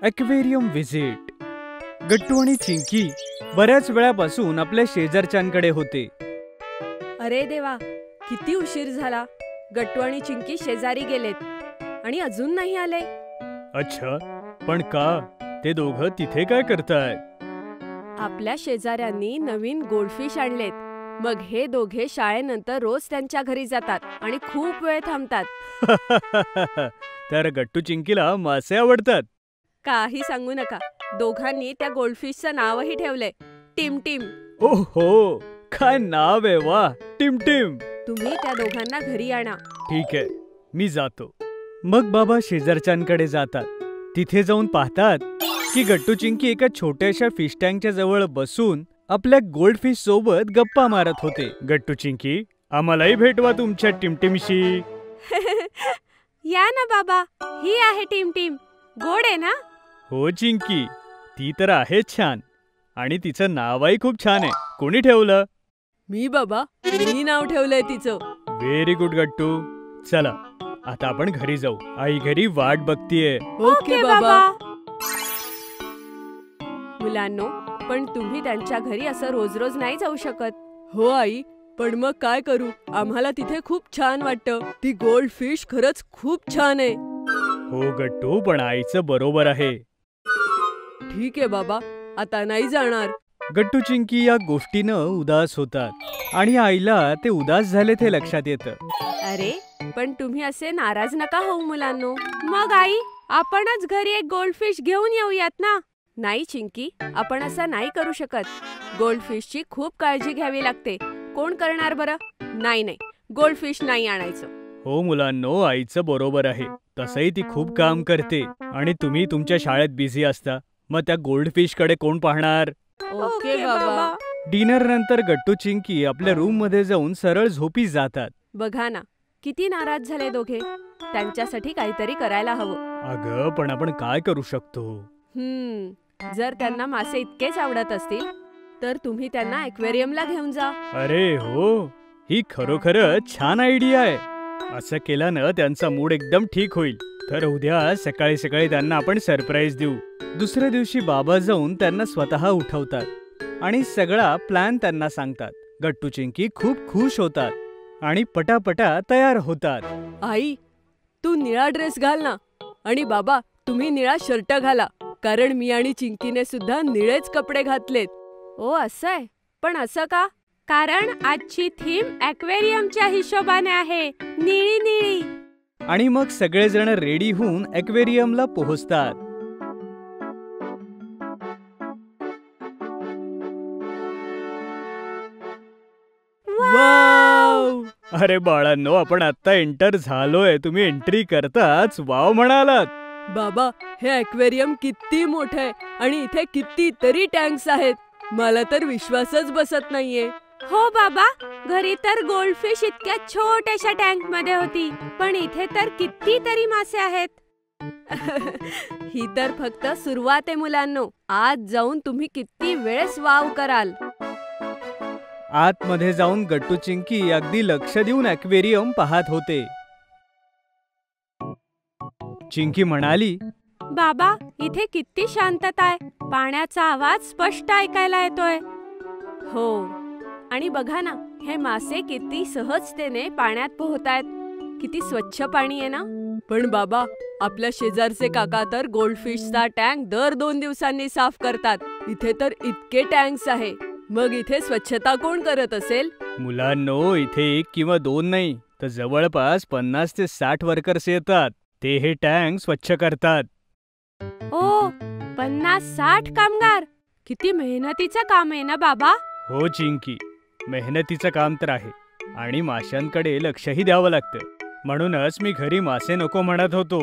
Aquarium visit. गट्टू आणि चिंकी बऱ्याच वेळापासून आपल्या शेजारच्यांकडे होते. अरे देवा, किती उशीर झाला. गट्टू आणि चिंकी शेजारी गेलेत आणि अजून नाही आले. अच्छा, पण का? ते दोघं तिथे काय करतायत? आपल्या शेजाऱ्यांनी नवीन गोल्डफिश आणलेत. मग हे दोघे शाळेनंतर रोज त्यांच्या घरी जातात आणि खूप वेळ थांबतात. तर गट्टू चिंकीला मासे आवडतात. काही सांगू नका, दोघांनी त्या गोल्डफिशचं नावही ठेवलंय, टिम टिम. ओहो, काय नाव आहे, वा, टिम टिम. तुम्ही त्या दोघांना घरी आणा. ठीक आहे, मी जातो. मग बाबा शेजारच्यांकडे जातात. तिथे जाऊन पाहतात की गट्टू चिंकी एका छोट्याशा फिश टँकच्या जवळ बसून आपल्या गोल्डफिश सोबत गप्पा मारत होते. गट्टू चिंकी, आम्हालाही भेटवा तुमच्या टिमटिमशी. या ना बाबा, ही आहे टिम टिम. गोड आहे ना? हो चिंकी, ती तर आहेच छान आणि तिचं नावही खूप छान आहे. कोणी ठेवलं? मी बाबा, मी नाव ठेवलंय तिचं. व्हेरी गुड गट्टू. चला आता आपण घरी जाऊ. आई घरी वाट बघतीये. ओके बाबा. मुलांनो, पण तुम्ही त्यांच्या घरी असं रोज रोज नाही जाऊ शकत. हो आई, पण मग काय करू, आम्हाला तिथे खूप छान वाटतं. ती गोल्ड फिश खरंच खूप छान आहे. हो गट्टू, पण आईचं बरोबर आहे. ठीक आहे बाबा, आता नाही जाणार. गट्टू चिंकी या गोष्टीनं उदास होतात आणि आईला ते उदास झाले ते लक्षात येतं. अरे, पण तुम्ही असे नाराज नका होऊ मुलांनो. मग आई, आपणच घरी एक गोल्डफिश घेऊन येऊयात ना? नाही चिंकी, आपण असं नाही करू शकत. गोल्डफिशची खूप काळजी घ्यावी लागते. कोण करणार बरं? नाही, गोल्डफिश नाही आणायचं. हो मुलांनो, आईचं बरोबर आहे. तसंही ती खूप काम करते आणि तुम्ही तुमच्या शाळेत बिझी असता. मग त्या गोल्डफिश कडे कोण पाहणार? ओके बाबा. डिनर नंतर गट्टू चिंकी आपल्या रूम मध्ये जाऊन सरळ झोपी जातात. बघा ना, किती नाराज झाले दोघे. त्यांच्यासाठी काहीतरी करायला हवं. अगं, पण आपण काय करू शकतो? जर त्यांना मासे इतकेच आवडत असतील तर तुम्ही त्यांना ॲक्वेरियमला घेऊन जा. अरे हो, ही खरोखरच छान आयडिया आहे. असं केल्यानं त्यांचा मूड एकदम ठीक होईल. तर उद्या सकाळी सकाळी त्यांना आपण सरप्राईज देऊ. दुसऱ्या दिवशी बाबा जाऊन त्यांना स्वतः उठवतात आणि सगळा प्लॅन त्यांना सांगतात. गट्टू चिंकी खूप खुश होतात आणि पटापटा तयार होतात. आई, तू निळा ड्रेस घाल ना, आणि बाबा तुम्ही निळा शर्ट घाला, कारण मी आणि चिंकीने सुद्धा निळेच कपडे घातलेत. ओ असं आहे, पण असं का? कारण आजची थीम ॲक्वेरियमच्या हिशोबाने आहे, निळी निळी. आणि मग सगळेजण रेडी होऊन ॲक्वेरियमला पोहोचतात. वाव! अरे बाळांनो, आपण आता एंटर झालोय. तुम्ही एंट्री करताच वाव म्हणालात. बाबा, हे ॲक्वेरियम किती मोठं आहे आणि इथे कितीतरी टँक्स आहेत. मला तर विश्वासच बसत नाहीये. हो बाबा, घरी तर गोल्डफिश इतक्या छोट्याशा टँक मध्ये होती, पण इथे तर कितीतरी मासे आहेत. ही तर फक्त सुरुवात आहे मुलांनो. आज जाऊन तुम्ही किती वेळेस वाव कराल. आतमध्ये जाऊन गट्टू चिंकी अगदी लक्ष देऊन ॲक्वेरियम पाहत होते. चिंकी म्हणाली, बाबा, इथे किती शांतता आहे. पाण्याचा आवाज स्पष्ट ऐकायला येतोय. हो, आणि बघा ना, हे मासे किती सहजतेने पाण्यात पोहतायत. किती स्वच्छ पाणी आहे ना. पण बाबा, आपल्या शेजारचे काका तर गोल्डफिशचा टँक दर 2 दिवसांनी साफ करतात. इथे तर इतके टँक्स आहे. मग इथे स्वच्छता कोण करत असेल? मुलांनो, इथे 1 किंवा 2 नाही, तर जवळपास 50 ते 60 वर्कर्स येतात. ते हे टँक स्वच्छ करतात. ओ, 50-60 कामगार. किती मेहनतीचं काम आहे ना बाबा. हो चिंकी, मेहनतीचं काम तर आहे आणि माशांकडे लक्षही द्यावं लागतं. म्हणूनच मी घरी मासे नको म्हणत होतो.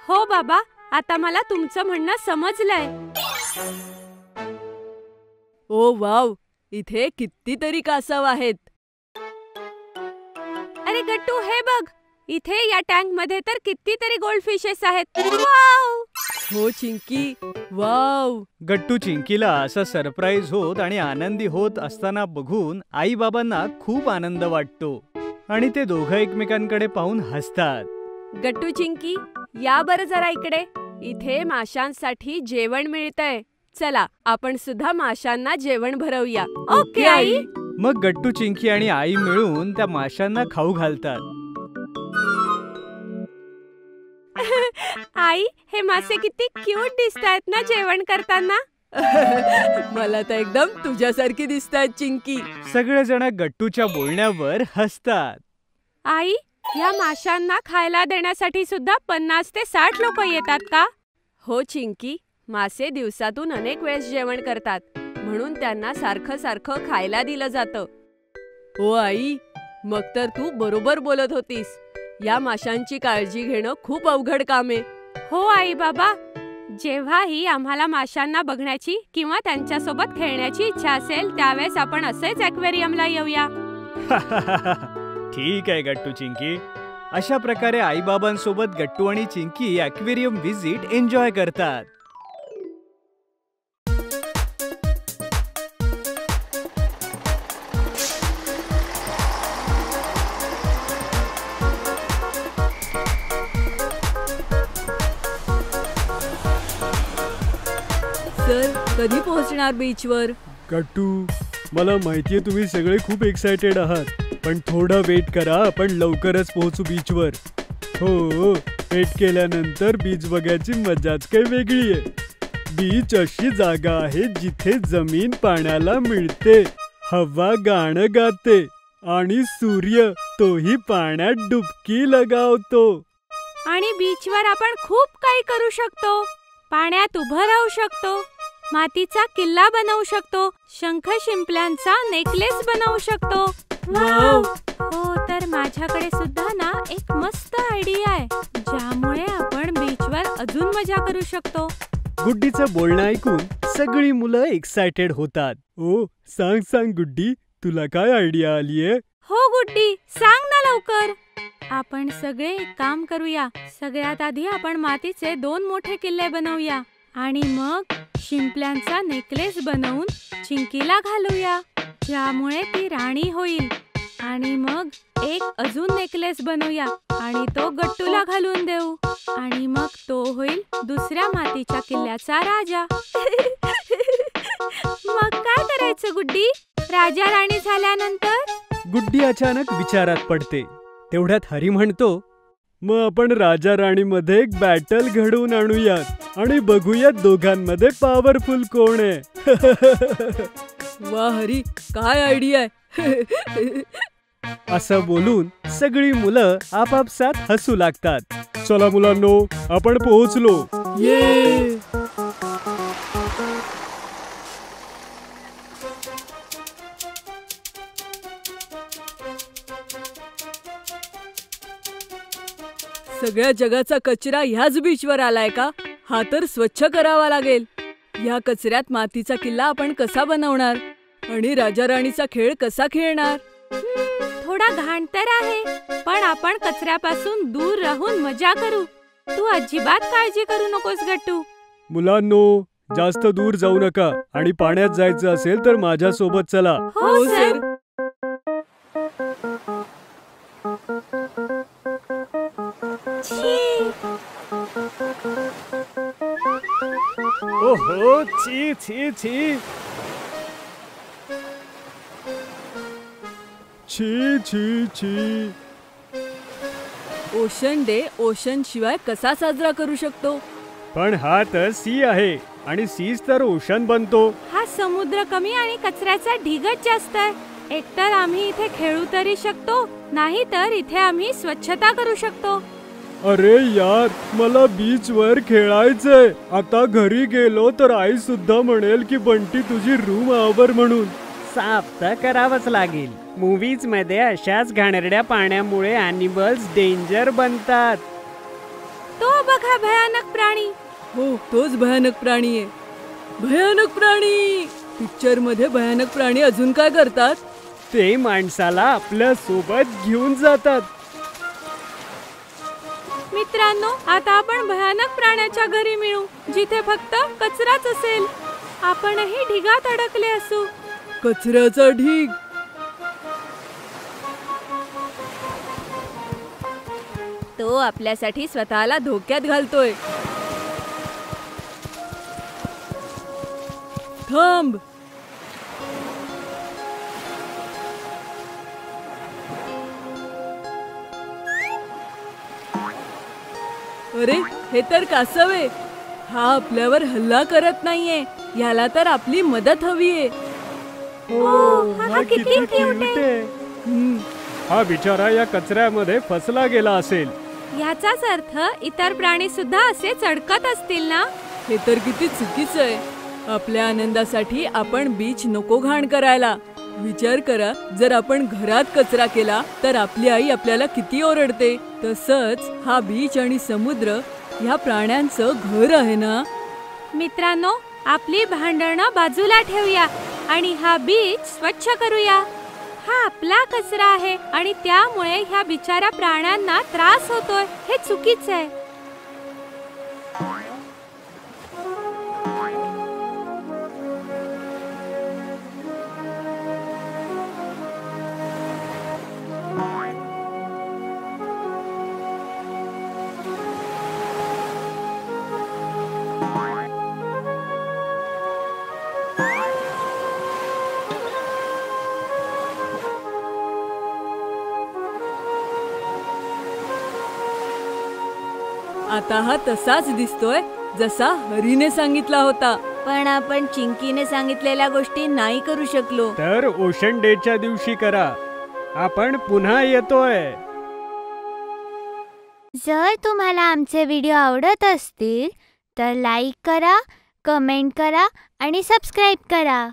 हो बाबा, आता मला तुमचं म्हणणं समजलंय. ओ वाव, इथे कितीतरी कासव आहेत. अरे गट्टू, हे बघ, इथे या टँक मध्ये तर कितीतरी गोल्डफिशेस आहेत. वाव! हो चिंकी, वाव! गट्टू चिंकीला असं सरप्राईज होत आणि आनंदी होत असताना बघून आई बाबांना खूप आनंद वाटतो आणि ते दोघं एकमेकांकडे पाहून हसतात. गट्टू चिंकी, या बरं जरा इकडे. इथे माशांसाठी जेवण मिळतंय. चला आपण सुद्धा माशांना जेवण भरवूया. Okay I. मग गट्टू, चिंकी आणि आई मिळून त्या माशांना खाऊ घालतात. आई, हे मासे किती क्यूट दिसतायत ना जेवण करताना. मला तर एकदम तुझ्यासारखी दिसतात चिंकी. सगळेजण गट्टूच्या बोलण्यावर हसतात. आई, या माशांना खायला देण्यासाठी सुद्धा 50 ते 60 लोक येतात का? हो चिंकी, मासे दिवसातून अनेक वेळेस जेवण करतात, म्हणून त्यांना सारखं सारखं खायला दिलं जातं. हो आई, मग तर तू बरोबर बोलत होतीस. या माशांची काळजी घेणं खूप अवघड काम आहे. हो आई बाबा, जेव्हाही आम्हाला माशांना बघण्याची किंवा त्यांच्यासोबत खेळण्याची इच्छा असेल त्यावेळेस आपण असेच ॲक्वेरियमला येऊया. ठीक आहे गट्टू, चिंकी. अशा प्रकारे आईबाबांसोबत गट्टू आणि चिंकी ॲक्वेरियम व्हिजिट एन्जॉय करतात. सर, कधी पोहोचणार बीचवर? गट्टू, मला माहितीये तुम्ही सगळे खूप एक्सायटेड आहात, पण थोडा वेट करा, आपण लवकरच पोहोचू बीचवर. हो, वेट केल्यानंतर बीच बघायची मजाच काही वेगळी आहे. बीच अशी जागा आहे जिथे जमीन पाण्याला मिळते, हवा गाणं गाते आणि सूर्य तोही पाण्यात डुबकी लगावतो. आणि बीचवर आपण खूप काही करू शकतो. पाण्यात उभं राहू शकतो, मातीचा किल्ला बनवू शकतो, शंख शिंपल्यांचा नेकलेस बनवू शकतो. वाव! हो, तर माझ्याकडे सुद्धा ना एक मस्त आयडिया आहे, ज्यामुळे आपण बीचवर अजून मजा करू शकतो. गुड्डीचं बोलणं ऐकून सगळी मुलं एक्सायटेड होतात. ओ, सांग गुड्डी, तुला काय आयडिया आलीये? हो गुड्डी, सांग ना लवकर. आपण सगळे एक काम करूया. सगळ्यात आधी आपण मातीचे 2 मोठे किल्ले बनवूया आणि मग शिंपल्यांचा नेकलेस बनवून चिंकीला घालूया, ज्यामुळे ती राणी होईल. आणि मग एक अजून नेकलेस बनवूया आणि तो गट्टूला घालून देऊ, आणि मग तो होईल दुसऱ्या मातीच्या किल्ल्याचा राजा. मग काय करायचं गुड्डी? राजा राणी झाल्यानंतर? गुड्डी अचानक विचारात पडते. तेवढ्यात हरी म्हणतो, मग आपण राजा राणी मध्ये एक बॅटल घडवून आणूयात आणि बघूयात दोघांमध्ये पॉवरफुल कोण आहे. वा हरी, काय आयडिया आहे. असं बोलून सगळी मुलं आपापसात हसू लागतात. चला मुलांनो, आपण पोहोचलो. ये! सगळ्या जगाचा कचरा ह्याच बीचवर आलाय का? हा तर स्वच्छ करावा लागेल. या कचऱ्यात मातीचा किल्ला आपण कसा बनवणार आणि राजा राणीचा खेळ कसा खेळणार? थोडा घाण तर आहे, पण आपण कचऱ्यापासून दूर राहून मजा करू. तू अजिबात काळजी करू नकोस गट्टू. मुलांनो, जास्त दूर जाऊ नका आणि पाण्यात जायचं असेल तर माझ्या सोबत चला. हो सर. ओहो, छी छी छी. छी छी छी. ओशन डे ओशन शिवाय कसा साजरा करू शकतो? पण हा तर सी आहे आणि सीच तर ओशन बनतो. हा समुद्र कमी आणि कचऱ्याचा ढिगच जास्त आहे. एकतर आम्ही इथे खेळू तरी शकतो, नाही तर इथे आम्ही स्वच्छता करू शकतो. अरे यार, मला बीच वर खेळायचंय. आता घरी गेलो तर आई सुद्धा म्हणेल की बंटी तुझी रूम आवर म्हणून. साफ तर करावंच लागेल. मूवीज मध्ये अशाच घाणेरड्या पाण्यामुळे अॅनिमल्स डेंजर बनतात. तो बघा भयानक प्राणी. हो, तोच भयानक प्राणी आहे. भयानक प्राणी. पिक्चर मध्ये भयानक प्राणी अजून काय करतात? ते माणसाला आपल्या सोबत घेऊन जातात. मित्रांनो, आता आपण भयानक प्राण्याच्या घरी मिळू, जिथे फक्त कचराच असेल. आपणही ढिगात अडकले असू. कचऱ्याचा ढीग. तो आपल्यासाठी स्वतःला धोक्यात घालतोय. थांब. अरे, हे तर कासव आहे. हा आपल्यावर हल्ला करत नाहीये. याला तर आपली मदत हवीये. हा किती cute आहे. हा बिचारा या कचऱ्यामध्ये फसला गेला असेल. याचाच अर्थ इतर प्राणी सुद्धा असे चढकत असतील ना. हे तर किती चुकीचं आहे. आपल्या आनंदासाठी आपण बीच नको घाण करायला. विचार करा, जर आपण घरात कचरा केला तर आपली आई आपल्याला किती ओरडते. तसंच हा बीच आणि समुद्र ह्या प्राण्यांचं घर आहे ना. मित्रांनो, आपली भांडणं बाजूला ठेवूया आणि हा बीच स्वच्छ करूया. हा आपला कचरा आहे आणि त्यामुळे ह्या बिचाऱ्या प्राण्यांना त्रास होतोय. हे चुकीचं आहे. आता हा तसाच दिसतोय जसा हरीने सांगितला होता. पण आपण चिंकीने सांगितलेल्या गोष्टी नाही करू शकलो. तर ओशन डेच्या दिवशी करा. आपण पुन्हा येतोय. जर तुम्हाला आमचे व्हिडिओ आवडत असतील तर लाईक करा, कमेंट करा आणि सबस्क्राईब करा.